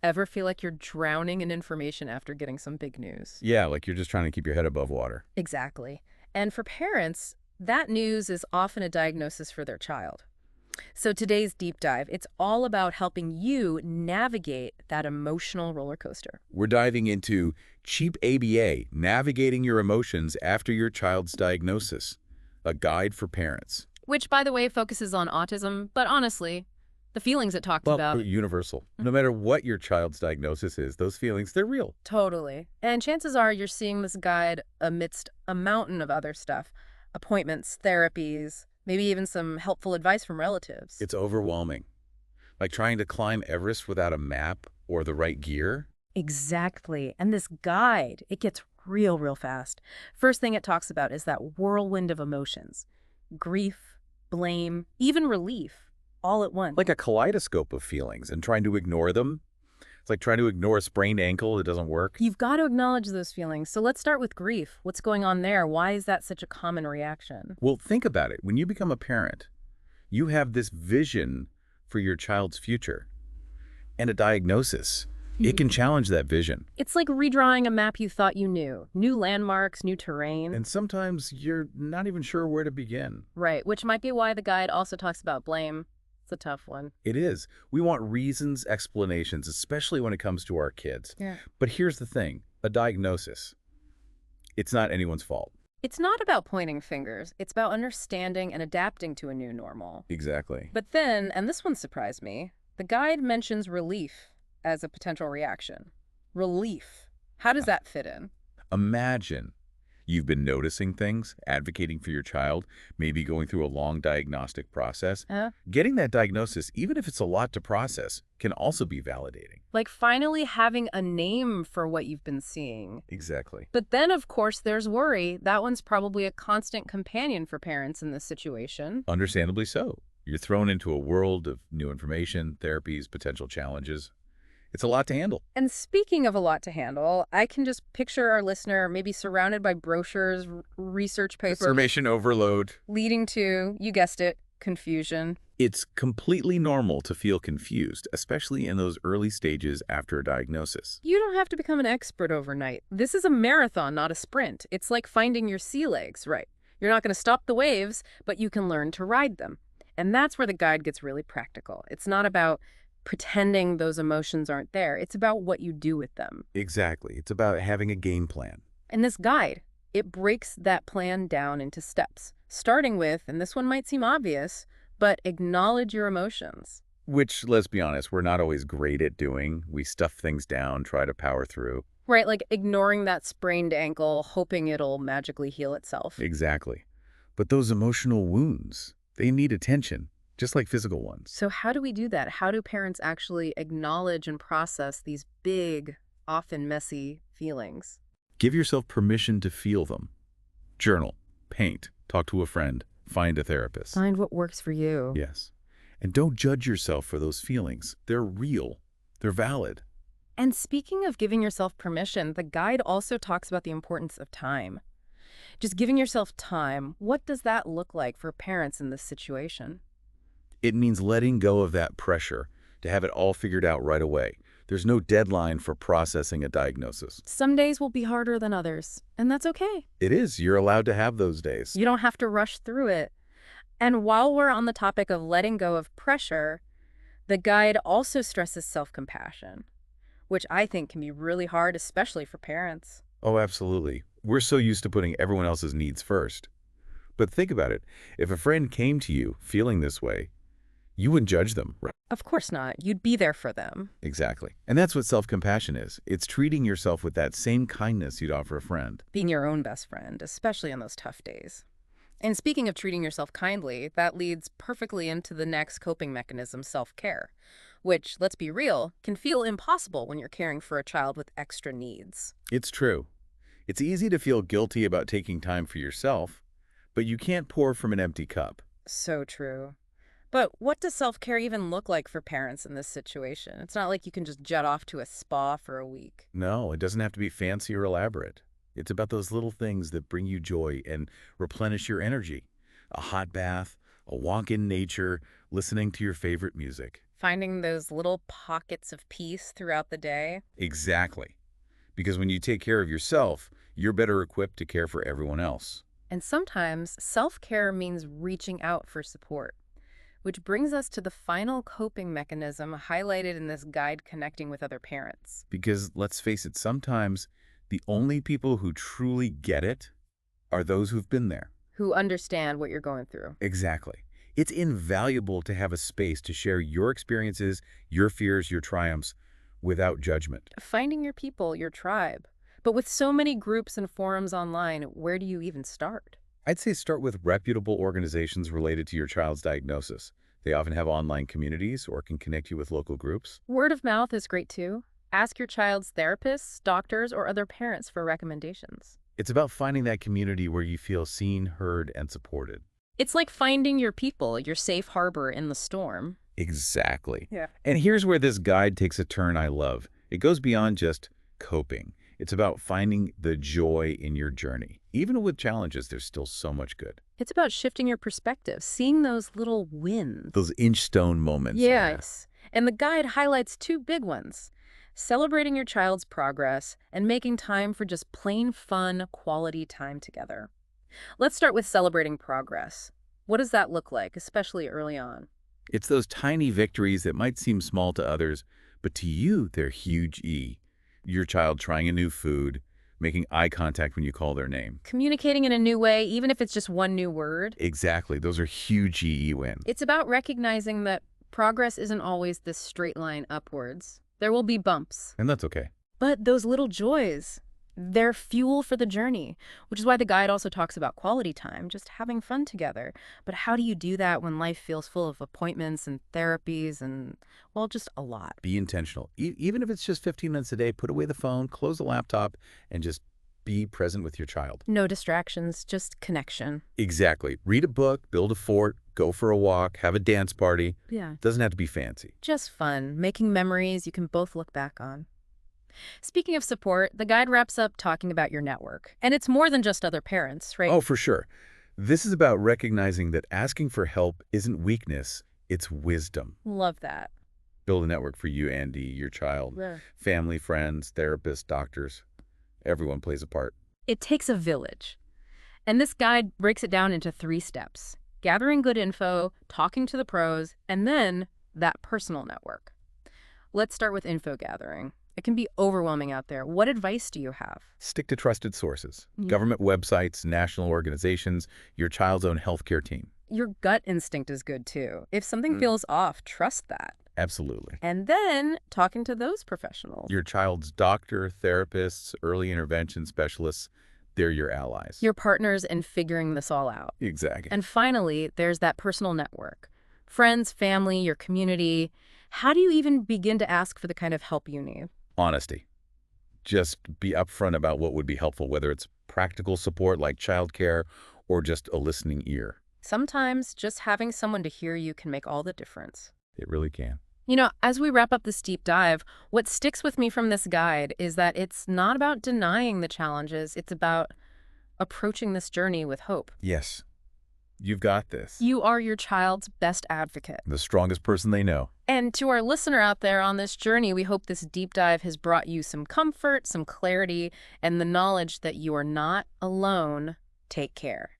Ever feel like you're drowning in information after getting some big news? Yeah, like you're just trying to keep your head above water. Exactly. And for parents, that news is often a diagnosis for their child. So today's deep dive, it's all about helping you navigate that emotional roller coaster. We're diving into Cheap ABA, Navigating Your Emotions After Your Child's Diagnosis, a guide for parents. Which, by the way, focuses on autism, but honestly, the feelings it talks Well, about. universal. No matter what your child's diagnosis is, those feelings, they're real. Totally. And chances are you're seeing this guide amidst a mountain of other stuff. Appointments, therapies, maybe even some helpful advice from relatives. It's overwhelming. Like trying to climb Everest without a map or the right gear. Exactly. And this guide, it gets real fast. First thing it talks about is that whirlwind of emotions. Grief, blame, even relief, all at once. Like a kaleidoscope of feelings, and trying to ignore them. It's like trying to ignore a sprained ankle. It doesn't work. You've got to acknowledge those feelings. So let's start with grief. What's going on there? Why is that such a common reaction? Well, think about it. When you become a parent, you have this vision for your child's future. And a diagnosis, it can challenge that vision. It's like redrawing a map you thought you knew. New landmarks, new terrain. And sometimes you're not even sure where to begin. Right, which might be why the guide also talks about blame. It's a tough one. It is. We want reasons, explanations, especially when it comes to our kids. Yeah. But here's the thing. A diagnosis, it's not anyone's fault. It's not about pointing fingers. It's about understanding and adapting to a new normal. Exactly. But then, and this one surprised me, the guide mentions relief as a potential reaction. Relief. How does that fit in? Imagine you've been noticing things, advocating for your child, maybe going through a long diagnostic process. Getting that diagnosis, even if it's a lot to process, can also be validating. Like finally having a name for what you've been seeing. Exactly. But then, of course, there's worry. That one's probably a constant companion for parents in this situation. Understandably so. You're thrown into a world of new information, therapies, potential challenges. It's a lot to handle. And speaking of a lot to handle, I can just picture our listener maybe surrounded by brochures, research papers, Information overload. leading to, you guessed it, confusion. It's completely normal to feel confused, especially in those early stages after a diagnosis. You don't have to become an expert overnight. This is a marathon, not a sprint. It's like finding your sea legs, right? You're not going to stop the waves, but you can learn to ride them. And that's where the guide gets really practical. It's not about pretending those emotions aren't there. It's about what you do with them. Exactly. It's about having a game plan. And this guide, it breaks that plan down into steps, starting with, and this one might seem obvious, but acknowledge your emotions. Which, let's be honest, we're not always great at doing. We stuff things down, try to power through. Right, like ignoring that sprained ankle, hoping it'll magically heal itself. Exactly. But those emotional wounds, they need attention, just like physical ones. So how do we do that? How do parents actually acknowledge and process these big, often messy feelings? Give yourself permission to feel them. Journal, paint, talk to a friend, find a therapist. Find what works for you. Yes. And don't judge yourself for those feelings. They're real. They're valid. And speaking of giving yourself permission, the guide also talks about the importance of time. Just giving yourself time, what does that look like for parents in this situation? It means letting go of that pressure to have it all figured out right away. There's no deadline for processing a diagnosis. Some days will be harder than others, and that's okay. It is. You're allowed to have those days. You don't have to rush through it. And while we're on the topic of letting go of pressure, the guide also stresses self-compassion, which I think can be really hard, especially for parents. Oh, absolutely. We're so used to putting everyone else's needs first. But think about it. If a friend came to you feeling this way, you wouldn't judge them, right? Of course not. You'd be there for them. Exactly. And that's what self-compassion is. It's treating yourself with that same kindness you'd offer a friend. Being your own best friend, especially on those tough days. And speaking of treating yourself kindly, that leads perfectly into the next coping mechanism, self-care, which, let's be real, can feel impossible when you're caring for a child with extra needs. It's true. It's easy to feel guilty about taking time for yourself, but you can't pour from an empty cup. So true. But what does self-care even look like for parents in this situation? It's not like you can just jet off to a spa for a week. No, it doesn't have to be fancy or elaborate. It's about those little things that bring you joy and replenish your energy. A hot bath, a walk in nature, listening to your favorite music. Finding those little pockets of peace throughout the day. Exactly. Because when you take care of yourself, you're better equipped to care for everyone else. And sometimes self-care means reaching out for support, which brings us to the final coping mechanism highlighted in this guide, connecting with other parents. Because let's face it, sometimes the only people who truly get it are those who've been there. Who understand what you're going through. Exactly. It's invaluable to have a space to share your experiences, your fears, your triumphs, without judgment. Finding your people, your tribe. But with so many groups and forums online, where do you even start? I'd say start with reputable organizations related to your child's diagnosis. They often have online communities or can connect you with local groups. Word of mouth is great too. Ask your child's therapists, doctors, or other parents for recommendations. It's about finding that community where you feel seen, heard, and supported. It's like finding your people, your safe harbor in the storm. Exactly. Yeah. And here's where this guide takes a turn I love. It goes beyond just coping. It's about finding the joy in your journey. Even with challenges, there's still so much good. It's about shifting your perspective, seeing those little wins. Those inch-stone moments. Yes. And the guide highlights two big ones: celebrating your child's progress and making time for just plain fun, quality time together. Let's start with celebrating progress. What does that look like, especially early on? It's those tiny victories that might seem small to others, but to you, they're huge E. Your child trying a new food, making eye contact when you call their name. Communicating in a new way, even if it's just one new word. Exactly. Those are huge EE wins. It's about recognizing that progress isn't always this straight line upwards. There will be bumps. And that's okay. But those little joys, they're fuel for the journey, which is why the guide also talks about quality time, just having fun together. But how do you do that when life feels full of appointments and therapies and, well, just a lot? Be intentional. Even if it's just 15 minutes a day, put away the phone, close the laptop, and just be present with your child. No distractions, just connection. Exactly. Read a book, build a fort, go for a walk, have a dance party. Yeah. Doesn't have to be fancy. Just fun, making memories you can both look back on. Speaking of support, the guide wraps up talking about your network. And it's more than just other parents, right? Oh, for sure. This is about recognizing that asking for help isn't weakness, it's wisdom. Love that. Build a network for you, Andy, your child, Yeah. family, friends, therapists, doctors. Everyone plays a part. It takes a village. And this guide breaks it down into 3 steps: gathering good info, talking to the pros, and then that personal network. Let's start with info gathering. It can be overwhelming out there. What advice do you have? Stick to trusted sources. Yeah. Government websites, national organizations, your child's own healthcare team. Your gut instinct is good too. If something feels off, trust that. Absolutely. And then talking to those professionals. Your child's doctor, therapists, early intervention specialists, they're your allies. Your partners in figuring this all out. Exactly. And finally, there's that personal network. Friends, family, your community. How do you even begin to ask for the kind of help you need? Honesty. Just be upfront about what would be helpful, whether it's practical support like childcare or just a listening ear. Sometimes just having someone to hear you can make all the difference. It really can. You know, as we wrap up this deep dive, what sticks with me from this guide is that it's not about denying the challenges. It's about approaching this journey with hope. Yes. You've got this. You are your child's best advocate. The strongest person they know. And to our listener out there on this journey, we hope this deep dive has brought you some comfort, some clarity, and the knowledge that you are not alone. Take care.